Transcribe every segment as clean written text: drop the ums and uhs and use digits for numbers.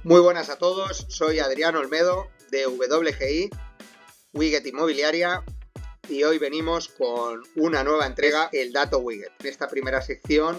Muy buenas a todos, soy Adrián Olmedo de WGI, Wiget Inmobiliaria, y hoy venimos con una nueva entrega, el Dato Wiget. En esta primera sección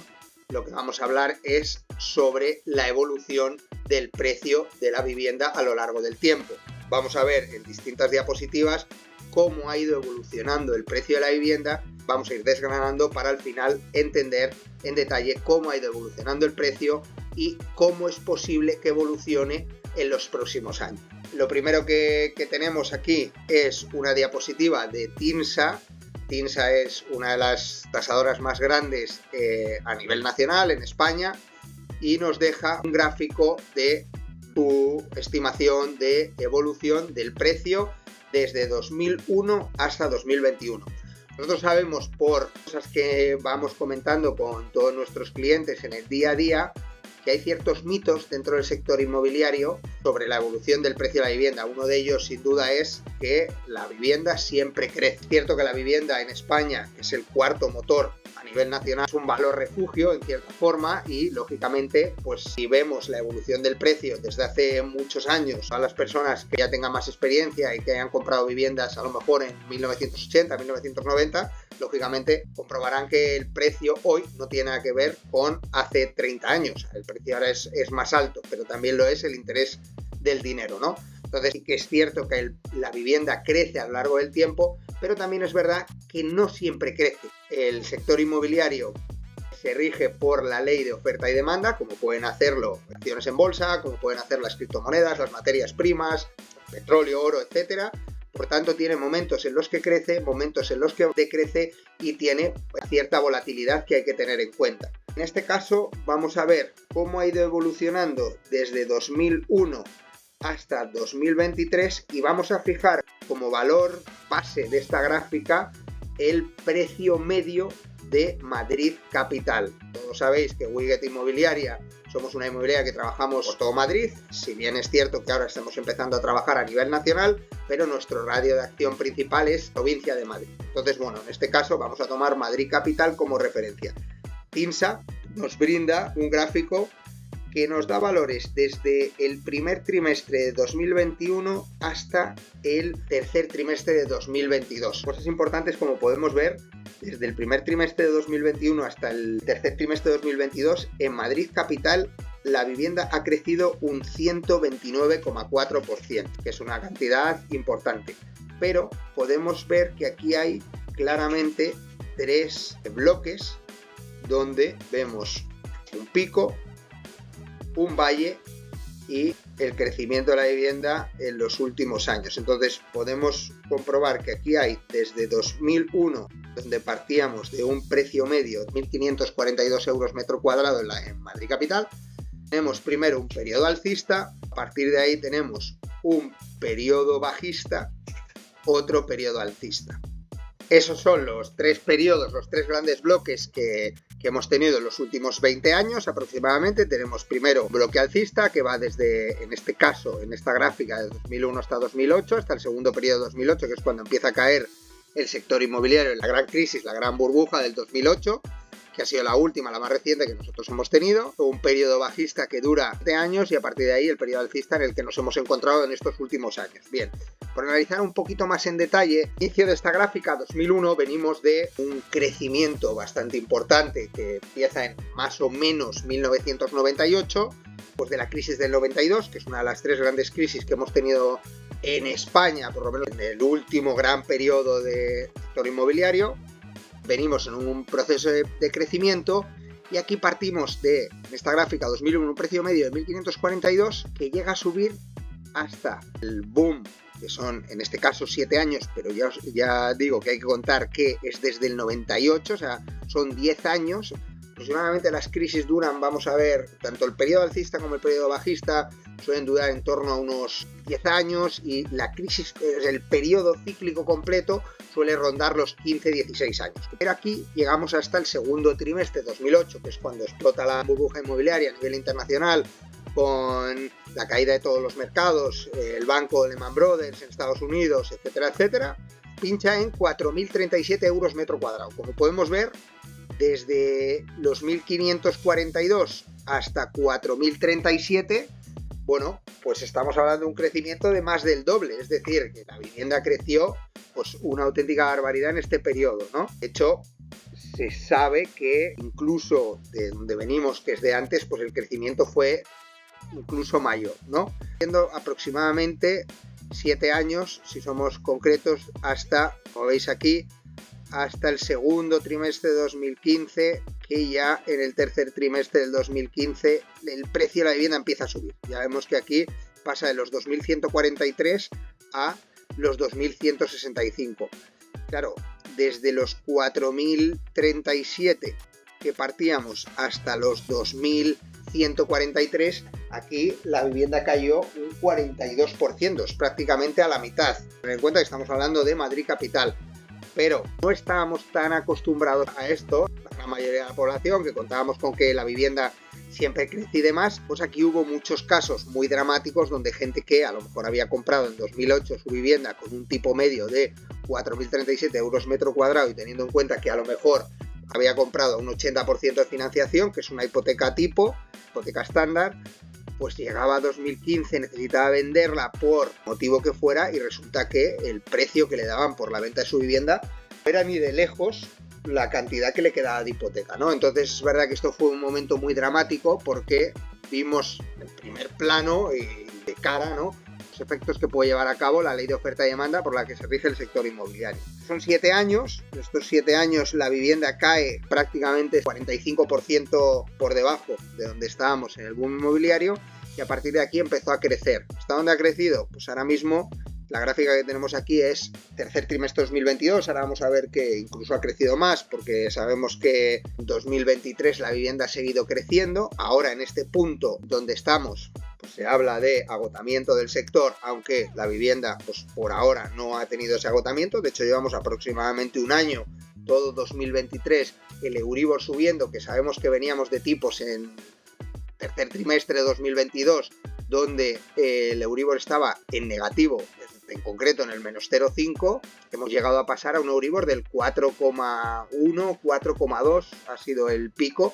lo que vamos a hablar es sobre la evolución del precio de la vivienda a lo largo del tiempo. Vamos a ver en distintas diapositivas cómo ha ido evolucionando el precio de la vivienda. Vamos a ir desgranando para al final entender en detalle cómo ha ido evolucionando el precio y cómo es posible que evolucione en los próximos años. Lo primero que tenemos aquí es una diapositiva de TINSA. TINSA es una de las tasadoras más grandes a nivel nacional en España y nos deja un gráfico de su estimación de evolución del precio desde 2001 hasta 2021. Nosotros sabemos por cosas que vamos comentando con todos nuestros clientes en el día a día que hay ciertos mitos dentro del sector inmobiliario sobre la evolución del precio de la vivienda. Uno de ellos sin duda es que la vivienda siempre crece. Es cierto que la vivienda en España, que es el cuarto motor a nivel nacional, es un valor refugio en cierta forma y lógicamente pues si vemos la evolución del precio desde hace muchos años, a las personas que ya tengan más experiencia y que hayan comprado viviendas a lo mejor en 1980, 1990, lógicamente comprobarán que el precio hoy no tiene nada que ver con hace 30 años. El precio ahora es más alto, pero también lo es el interés del dinero, ¿no? Entonces sí que es cierto que la vivienda crece a lo largo del tiempo, pero también es verdad que no siempre crece. El sector inmobiliario se rige por la ley de oferta y demanda, como pueden hacerlo acciones en bolsa, como pueden hacer las criptomonedas, las materias primas, petróleo, oro, etcétera. Por tanto, tiene momentos en los que crece, momentos en los que decrece y tiene cierta volatilidad que hay que tener en cuenta. En este caso, vamos a ver cómo ha ido evolucionando desde 2001 hasta 2023 y vamos a fijar como valor base de esta gráfica el precio medio de Madrid capital. Todos sabéis que Wiget Inmobiliaria somos una inmobiliaria que trabajamos por todo Madrid, si bien es cierto que ahora estamos empezando a trabajar a nivel nacional, pero nuestro radio de acción principal es provincia de Madrid. Entonces, bueno, en este caso vamos a tomar Madrid capital como referencia. TINSA nos brinda un gráfico que nos da valores desde el primer trimestre de 2021 hasta el tercer trimestre de 2022. Cosas importantes, como podemos ver, desde el primer trimestre de 2021 hasta el tercer trimestre de 2022, en Madrid capital la vivienda ha crecido un 129,4%, que es una cantidad importante. Pero podemos ver que aquí hay claramente tres bloques donde vemos un pico, un valle y el crecimiento de la vivienda en los últimos años. Entonces podemos comprobar que aquí hay desde 2001, donde partíamos de un precio medio de 1.542 euros metro cuadrado en Madrid capital. Tenemos primero un periodo alcista, a partir de ahí tenemos un periodo bajista, otro periodo alcista. Esos son los tres periodos, los tres grandes bloques que hemos tenido en los últimos 20 años aproximadamente. Tenemos primero un bloque alcista que va desde, en este caso, en esta gráfica, de 2001 hasta 2008, hasta el segundo periodo de 2008, que es cuando empieza a caer el sector inmobiliario en la gran crisis, la gran burbuja del 2008, que ha sido la última, la más reciente que nosotros hemos tenido. Un periodo bajista que dura 7 años y a partir de ahí el periodo alcista en el que nos hemos encontrado en estos últimos años. Bien, por analizar un poquito más en detalle, inicio de esta gráfica, 2001, venimos de un crecimiento bastante importante que empieza en más o menos 1998, pues de la crisis del 92, que es una de las tres grandes crisis que hemos tenido en España, por lo menos en el último gran periodo de sector inmobiliario. Venimos en un proceso de crecimiento y aquí partimos de, en esta gráfica 2001, un precio medio de 1.542 que llega a subir hasta el boom, que son en este caso 7 años, pero ya digo que hay que contar que es desde el 98, o sea, son 10 años. Aproximadamente las crisis duran, vamos a ver, tanto el periodo alcista como el periodo bajista suelen durar en torno a unos 10 años y la crisis, el periodo cíclico completo, suele rondar los 15-16 años. Pero aquí llegamos hasta el segundo trimestre de 2008, que es cuando explota la burbuja inmobiliaria a nivel internacional, con la caída de todos los mercados, el banco Lehman Brothers en Estados Unidos, etcétera, etcétera, pincha en 4.037 euros metro cuadrado. Como podemos ver, desde los 1.542 hasta 4.037 bueno, pues estamos hablando de un crecimiento de más del doble, es decir, que la vivienda creció pues una auténtica barbaridad en este periodo, ¿no? De hecho, se sabe que incluso de donde venimos, que es de antes, pues el crecimiento fue incluso mayor, ¿no? Siendo aproximadamente 7 años, si somos concretos, hasta, como veis aquí, hasta el segundo trimestre de 2015, que ya en el tercer trimestre del 2015 el precio de la vivienda empieza a subir. Ya vemos que aquí pasa de los 2.143 a los 2.165. Claro, desde los 4.037 que partíamos hasta los 2.143, aquí la vivienda cayó un 42%, es prácticamente a la mitad. Ten en cuenta que estamos hablando de Madrid capital. Pero no estábamos tan acostumbrados a esto, la mayoría de la población, que contábamos con que la vivienda siempre crecía y demás, pues aquí hubo muchos casos muy dramáticos donde gente que a lo mejor había comprado en 2008 su vivienda con un tipo medio de 4.037 euros metro cuadrado y teniendo en cuenta que a lo mejor había comprado un 80% de financiación, que es una hipoteca tipo, hipoteca estándar, pues llegaba a 2015, necesitaba venderla por motivo que fuera y resulta que el precio que le daban por la venta de su vivienda no era ni de lejos la cantidad que le quedaba de hipoteca, ¿no? Entonces es verdad que esto fue un momento muy dramático porque vimos en primer plano y de cara, ¿no?, los efectos que puede llevar a cabo la ley de oferta y demanda por la que se rige el sector inmobiliario. Son 7 años, en estos 7 años la vivienda cae prácticamente 45% por debajo de donde estábamos en el boom inmobiliario y a partir de aquí empezó a crecer. ¿Hasta dónde ha crecido? Pues ahora mismo la gráfica que tenemos aquí es tercer trimestre 2022, ahora vamos a ver que incluso ha crecido más porque sabemos que en 2023 la vivienda ha seguido creciendo. Ahora en este punto donde estamos pues se habla de agotamiento del sector, aunque la vivienda pues por ahora no ha tenido ese agotamiento. De hecho llevamos aproximadamente un año, todo 2023, el Euribor subiendo, que sabemos que veníamos de tipos en tercer trimestre de 2022 donde el Euribor estaba en negativo, en concreto en el menos 0,5, hemos llegado a pasar a un Euribor del 4,1, 4,2, ha sido el pico,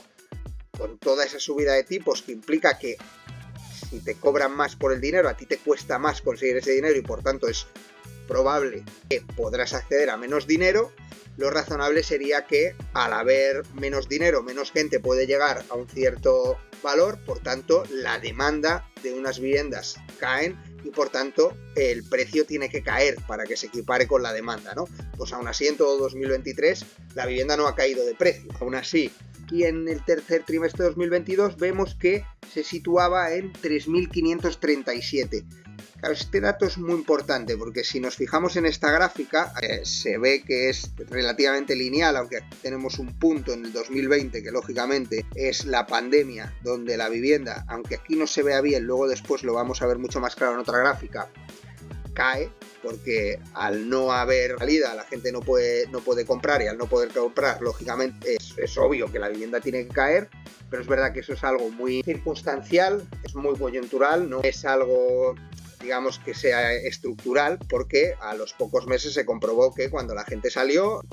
con toda esa subida de tipos que implica que si te cobran más por el dinero, a ti te cuesta más conseguir ese dinero y por tanto es probable que podrás acceder a menos dinero. Lo razonable sería que al haber menos dinero, menos gente puede llegar a un cierto valor, por tanto la demanda de unas viviendas caen y por tanto el precio tiene que caer para que se equipare con la demanda, ¿no? Pues aún así en todo 2023 la vivienda no ha caído de precio, aún así. Y en el tercer trimestre de 2022 vemos que se situaba en 3.537. Claro, este dato es muy importante porque si nos fijamos en esta gráfica se ve que es relativamente lineal, aunque aquí tenemos un punto en el 2020 que lógicamente es la pandemia, donde la vivienda, aunque aquí no se vea bien, luego después lo vamos a ver mucho más claro en otra gráfica, cae porque al no haber salida la gente no puede comprar y al no poder comprar lógicamente es obvio que la vivienda tiene que caer, pero es verdad que eso es algo muy circunstancial, es muy coyuntural, no es algo digamos que sea estructural, porque a los pocos meses se comprobó que cuando la gente salió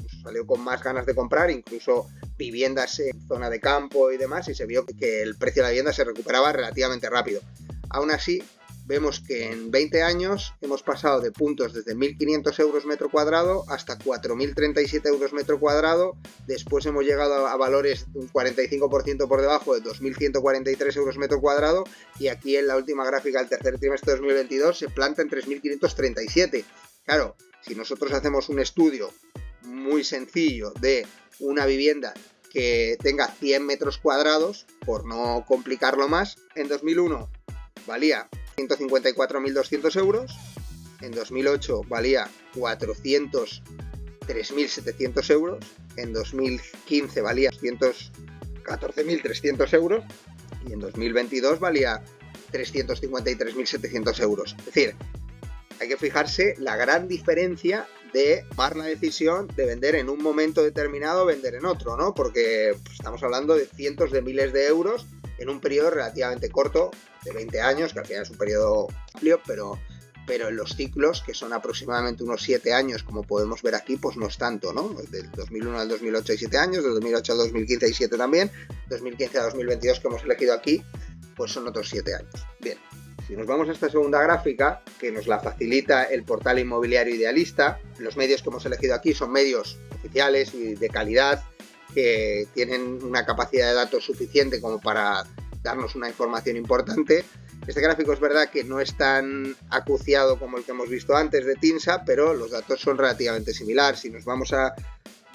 con más ganas de comprar, incluso viviendas en zona de campo y demás, y se vio que el precio de la vivienda se recuperaba relativamente rápido. Aún así, vemos que en 20 años hemos pasado de puntos desde 1.500 euros metro cuadrado hasta 4.037 euros metro cuadrado, después hemos llegado a valores un 45% por debajo de 2.143 euros metro cuadrado y aquí en la última gráfica del tercer trimestre de 2022 se planta en 3.537. Claro, si nosotros hacemos un estudio muy sencillo de una vivienda que tenga 100 metros cuadrados, por no complicarlo más, en 2001 valía 154.200 euros, en 2008 valía 403.700 euros, en 2015 valía 214.300 euros y en 2022 valía 353.700 euros. Es decir, hay que fijarse la gran diferencia de tomar la decisión de vender en un momento determinado o vender en otro, ¿no? Porque pues, estamos hablando de cientos de miles de euros en un periodo relativamente corto, de 20 años, que al final es un periodo amplio, pero en los ciclos, que son aproximadamente unos 7 años, como podemos ver aquí, pues no es tanto, ¿no? Del 2001 al 2008 hay 7 años, del 2008 al 2015 hay 7 también, 2015 a 2022 que hemos elegido aquí, pues son otros 7 años. Bien, Si nos vamos a esta segunda gráfica, que nos la facilita el portal inmobiliario Idealista, los medios que hemos elegido aquí son medios oficiales y de calidad, que tienen una capacidad de datos suficiente como para darnos una información importante. Este gráfico es verdad que no es tan acuciado como el que hemos visto antes de TINSA, pero los datos son relativamente similares. Si nos vamos a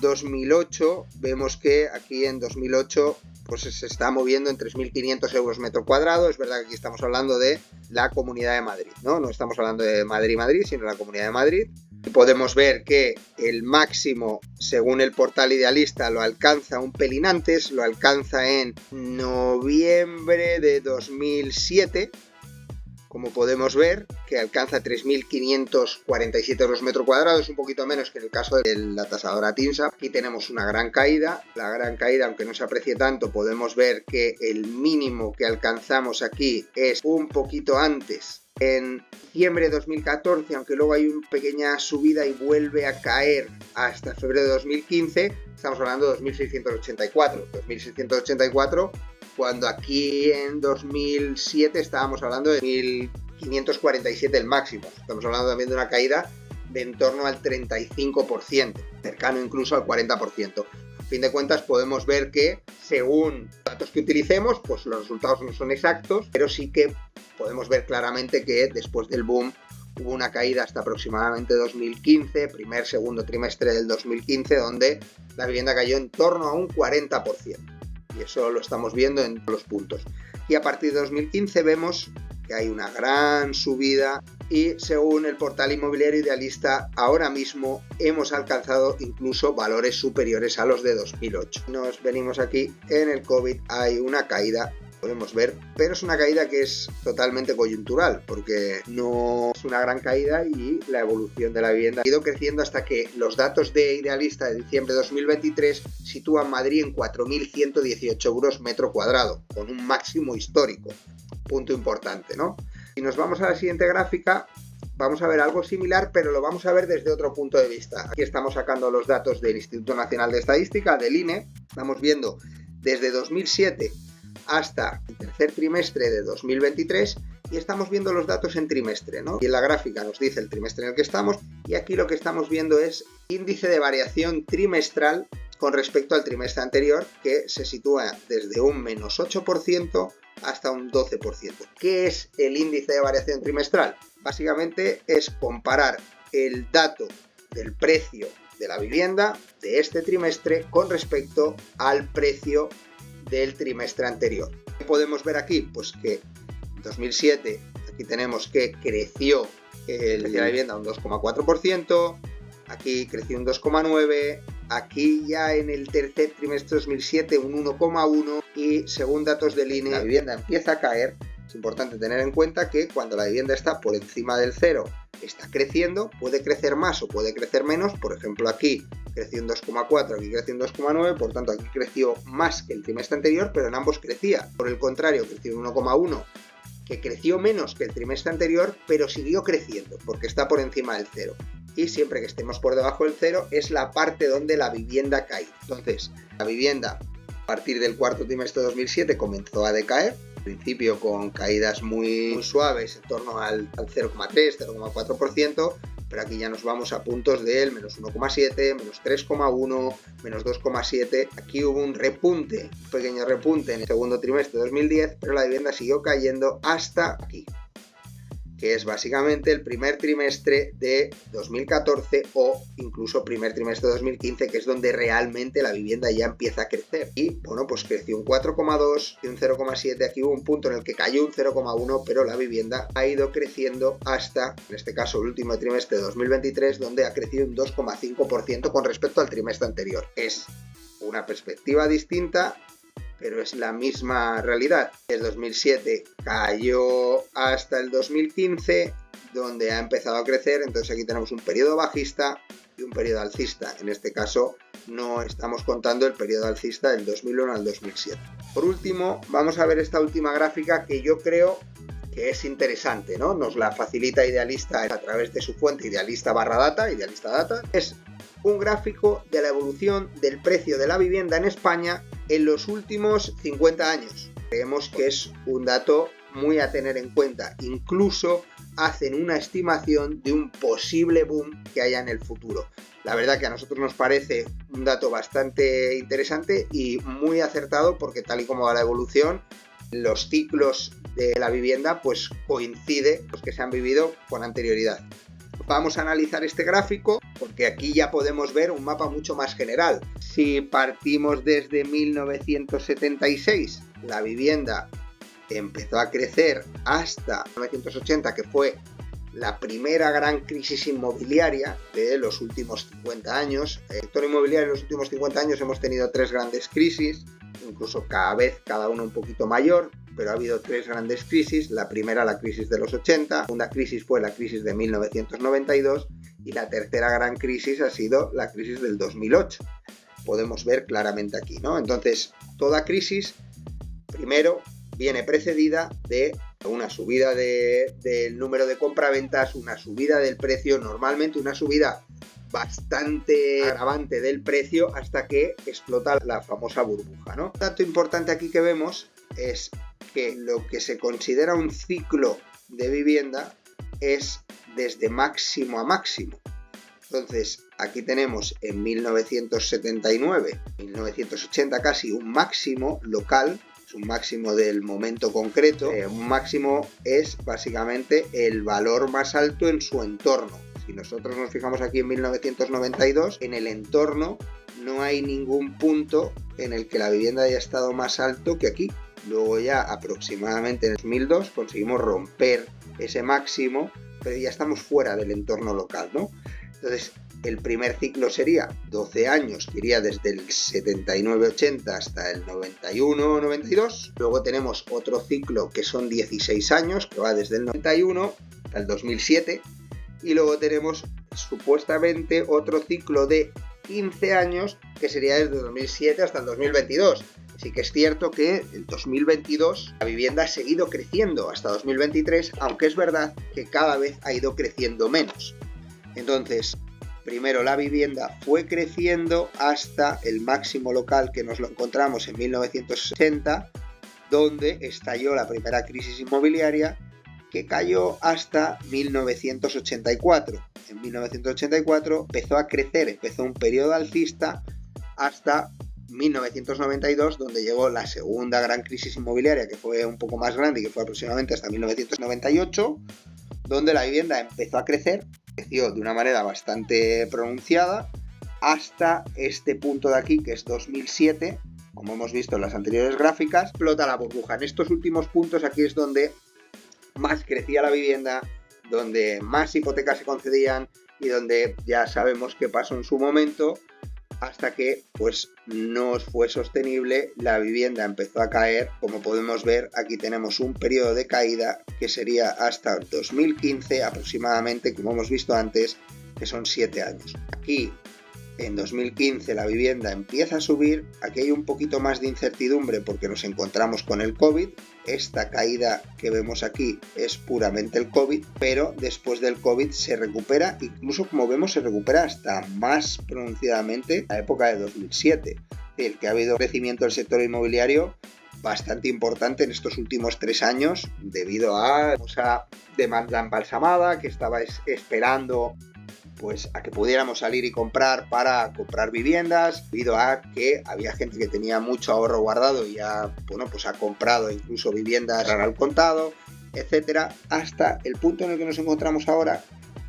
2008, vemos que aquí en 2008 pues se está moviendo en 3.500 euros metro cuadrado. Es verdad que aquí estamos hablando de la Comunidad de Madrid, ¿no? Estamos hablando de Madrid, sino de la Comunidad de Madrid. Podemos ver que el máximo, según el portal Idealista, lo alcanza un pelín antes, lo alcanza en noviembre de 2007, como podemos ver, que alcanza 3.547 euros metro cuadrado, es un poquito menos que en el caso de la tasadora TINSA. Aquí tenemos una gran caída, la gran caída, aunque no se aprecie tanto, podemos ver que el mínimo que alcanzamos aquí es un poquito antes, en diciembre de 2014, aunque luego hay una pequeña subida y vuelve a caer hasta febrero de 2015, estamos hablando de 2.684, cuando aquí en 2007 estábamos hablando de 1.547 el máximo. Estamos hablando también de una caída de en torno al 35%, cercano incluso al 40%. A fin de cuentas podemos ver que según los datos que utilicemos, pues los resultados no son exactos, pero sí que podemos ver claramente que después del boom hubo una caída hasta aproximadamente 2015, segundo trimestre del 2015, donde la vivienda cayó en torno a un 40%. Y eso lo estamos viendo en los puntos. Y a partir de 2015 vemos que hay una gran subida y según el portal inmobiliario Idealista, ahora mismo hemos alcanzado incluso valores superiores a los de 2008. Nos venimos aquí, en el COVID hay una caída, podemos ver, pero es una caída que es totalmente coyuntural, porque no es una gran caída y la evolución de la vivienda ha ido creciendo hasta que los datos de Idealista de diciembre de 2023 sitúan Madrid en 4.118 euros metro cuadrado, con un máximo histórico. Punto importante, ¿no? Si nos vamos a la siguiente gráfica, vamos a ver algo similar, pero lo vamos a ver desde otro punto de vista. Aquí estamos sacando los datos del Instituto Nacional de Estadística, del INE. Estamos viendo desde 2007 hasta el tercer trimestre de 2023 y estamos viendo los datos en trimestre, ¿no? Y en la gráfica nos dice el trimestre en el que estamos y aquí lo que estamos viendo es índice de variación trimestral con respecto al trimestre anterior, que se sitúa desde un menos 8% hasta un 12%. ¿Qué es el índice de variación trimestral? Básicamente es comparar el dato del precio de la vivienda de este trimestre con respecto al precio del trimestre anterior. ¿Qué podemos ver aquí? Pues que en 2007 aquí tenemos que creció el precio de la vivienda un 2,4%, aquí creció un 2,9%, aquí ya en el tercer trimestre de 2007 un 1,1% y según datos del INE la vivienda empieza a caer. Es importante tener en cuenta que cuando la vivienda está por encima del cero está creciendo, puede crecer más o puede crecer menos. Por ejemplo, aquí creció un 2,4, aquí creció un 2,9, por tanto aquí creció más que el trimestre anterior, pero en ambos crecía. Por el contrario, creció un 1,1, que creció menos que el trimestre anterior, pero siguió creciendo porque está por encima del cero. Y siempre que estemos por debajo del cero es la parte donde la vivienda cae. Entonces, la vivienda a partir del cuarto trimestre de 2007 comenzó a decaer, al principio con caídas muy suaves en torno al 0,3, 0,4%, pero aquí ya nos vamos a puntos del menos 1,7, menos 3,1, menos 2,7. Aquí hubo un repunte, un pequeño repunte en el segundo trimestre de 2010, pero la vivienda siguió cayendo hasta aquí, que es básicamente el primer trimestre de 2014 o incluso primer trimestre de 2015, que es donde realmente la vivienda ya empieza a crecer. Y bueno, pues creció un 4,2 y un 0,7, aquí hubo un punto en el que cayó un 0,1, pero la vivienda ha ido creciendo hasta, en este caso, el último trimestre de 2023, donde ha crecido un 2,5% con respecto al trimestre anterior. Es una perspectiva distinta, pero es la misma realidad. El 2007 cayó hasta el 2015, donde ha empezado a crecer. Entonces aquí tenemos un periodo bajista y un periodo alcista. En este caso no estamos contando el periodo alcista del 2001 al 2007. Por último, vamos a ver esta última gráfica que yo creo que es interesante, ¿no? Nos la facilita Idealista a través de su fuente Idealista/data, Idealista Data. Es un gráfico de la evolución del precio de la vivienda en España en los últimos 50 años. Creemos que es un dato muy a tener en cuenta. Incluso hacen una estimación de un posible boom que haya en el futuro. La verdad que a nosotros nos parece un dato bastante interesante y muy acertado, porque tal y como va la evolución, los ciclos de la vivienda pues coincide los que se han vivido con anterioridad. Vamos a analizar este gráfico porque aquí ya podemos ver un mapa mucho más general. Si partimos desde 1976, la vivienda empezó a crecer hasta 1980, que fue la primera gran crisis inmobiliaria de los últimos 50 años. En el sector inmobiliario en los últimos 50 años hemos tenido 3 grandes crisis, incluso cada una un poquito mayor, pero ha habido 3 grandes crisis. La primera, la crisis de los 80, la segunda crisis fue la crisis de 1992 y la tercera gran crisis ha sido la crisis del 2008. Podemos ver claramente aquí, ¿no? Entonces, toda crisis, primero, viene precedida de una subida del número de compraventas, una subida del precio, normalmente una subida bastante agravante del precio hasta que explota la famosa burbuja, ¿no? Un dato importante aquí que vemos es que lo que se considera un ciclo de vivienda es desde máximo a máximo. Entonces, aquí tenemos en 1979, 1980 casi, un máximo local, es un máximo del momento concreto. Un máximo es básicamente el valor más alto en su entorno. Si nosotros nos fijamos aquí en 1992, en el entorno no hay ningún punto en el que la vivienda haya estado más alto que aquí. Luego ya aproximadamente en el 2002 conseguimos romper ese máximo, pero ya estamos fuera del entorno local, ¿no? Entonces, el primer ciclo sería 12 años, que iría desde el 79-80 hasta el 91-92. Luego tenemos otro ciclo que son 16 años, que va desde el 91 hasta el 2007. Y luego tenemos supuestamente otro ciclo de 15 años, que sería desde el 2007 hasta el 2022. Sí que es cierto que en 2022 la vivienda ha seguido creciendo hasta 2023, aunque es verdad que cada vez ha ido creciendo menos. Entonces, primero la vivienda fue creciendo hasta el máximo local, que nos lo encontramos en 1960, donde estalló la primera crisis inmobiliaria, que cayó hasta 1984. En 1984 empezó a crecer, empezó un periodo alcista hasta 1992, donde llegó la segunda gran crisis inmobiliaria, que fue un poco más grande y que fue aproximadamente hasta 1998, donde la vivienda empezó a creció de una manera bastante pronunciada hasta este punto de aquí, que es 2007, como hemos visto en las anteriores gráficas, explota la burbuja. En estos últimos puntos aquí es donde más crecía la vivienda, donde más hipotecas se concedían y donde ya sabemos qué pasó en su momento, hasta que pues no fue sostenible, la vivienda empezó a caer. Como podemos ver, aquí tenemos un periodo de caída que sería hasta 2015 aproximadamente, como hemos visto antes, que son 7 años. Aquí en 2015 la vivienda empieza a subir, aquí hay un poquito más de incertidumbre porque nos encontramos con el COVID. Esta caída que vemos aquí es puramente el COVID, pero después del COVID se recupera, incluso como vemos se recupera hasta más pronunciadamente la época de 2007. Es decir, que ha habido crecimiento del sector inmobiliario bastante importante en estos últimos 3 años debido a esa demanda embalsamada que estaba esperando pues a que pudiéramos salir y comprar para comprar viviendas, debido a que había gente que tenía mucho ahorro guardado y ya, pues ha comprado incluso viviendas al contado, etcétera, hasta el punto en el que nos encontramos ahora,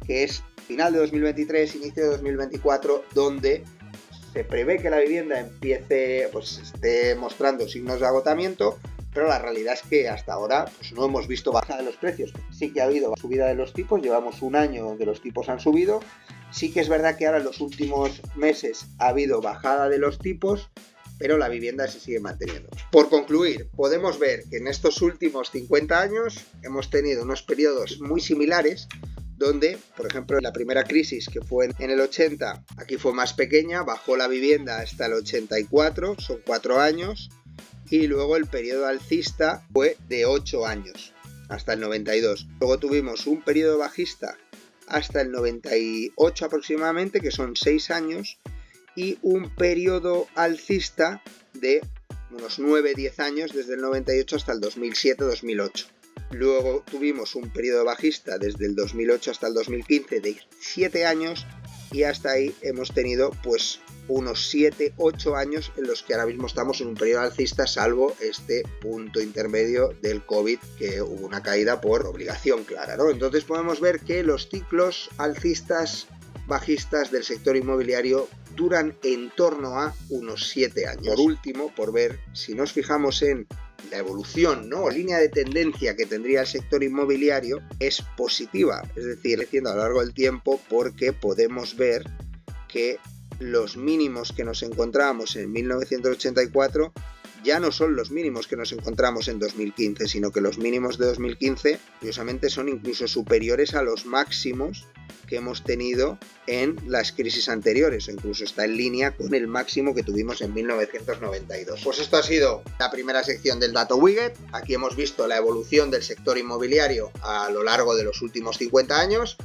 que es final de 2023, inicio de 2024, donde se prevé que la vivienda esté mostrando signos de agotamiento, pero la realidad es que hasta ahora pues no hemos visto bajada de los precios. Sí que ha habido subida de los tipos, llevamos un año donde los tipos han subido. Sí que es verdad que ahora en los últimos meses ha habido bajada de los tipos, pero la vivienda se sigue manteniendo. Por concluir, podemos ver que en estos últimos 50 años hemos tenido unos periodos muy similares, donde, por ejemplo, en la primera crisis, que fue en el 80, aquí fue más pequeña, bajó la vivienda hasta el 84, son 4 años, y luego el periodo alcista fue de 8 años, hasta el 92. Luego tuvimos un periodo bajista hasta el 98 aproximadamente, que son 6 años, y un periodo alcista de unos 9-10 años, desde el 98 hasta el 2007-2008. Luego tuvimos un periodo bajista desde el 2008 hasta el 2015 de 7 años y hasta ahí hemos tenido pues unos 7-8 años en los que ahora mismo estamos en un periodo alcista, salvo este punto intermedio del COVID, que hubo una caída por obligación clara, ¿no? Entonces podemos ver que los ciclos alcistas, bajistas del sector inmobiliario duran en torno a unos 7 años. Por último, por ver, si nos fijamos en la evolución, ¿no?, o línea de tendencia que tendría el sector inmobiliario, es positiva, es decir, creciendo a lo largo del tiempo, porque podemos ver que los mínimos que nos encontrábamos en 1984 ya no son los mínimos que nos encontramos en 2015, sino que los mínimos de 2015, curiosamente, son incluso superiores a los máximos que hemos tenido en las crisis anteriores, o incluso está en línea con el máximo que tuvimos en 1992. Pues esto ha sido la primera sección del dato Wiget. Aquí hemos visto la evolución del sector inmobiliario a lo largo de los últimos 50 años.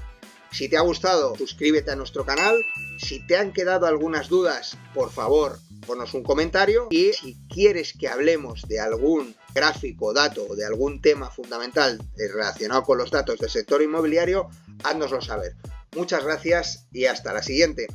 Si te ha gustado, suscríbete a nuestro canal. Si te han quedado algunas dudas, por favor, ponos un comentario. Y si quieres que hablemos de algún gráfico, dato o de algún tema fundamental relacionado con los datos del sector inmobiliario, háznoslo saber. Muchas gracias y hasta la siguiente.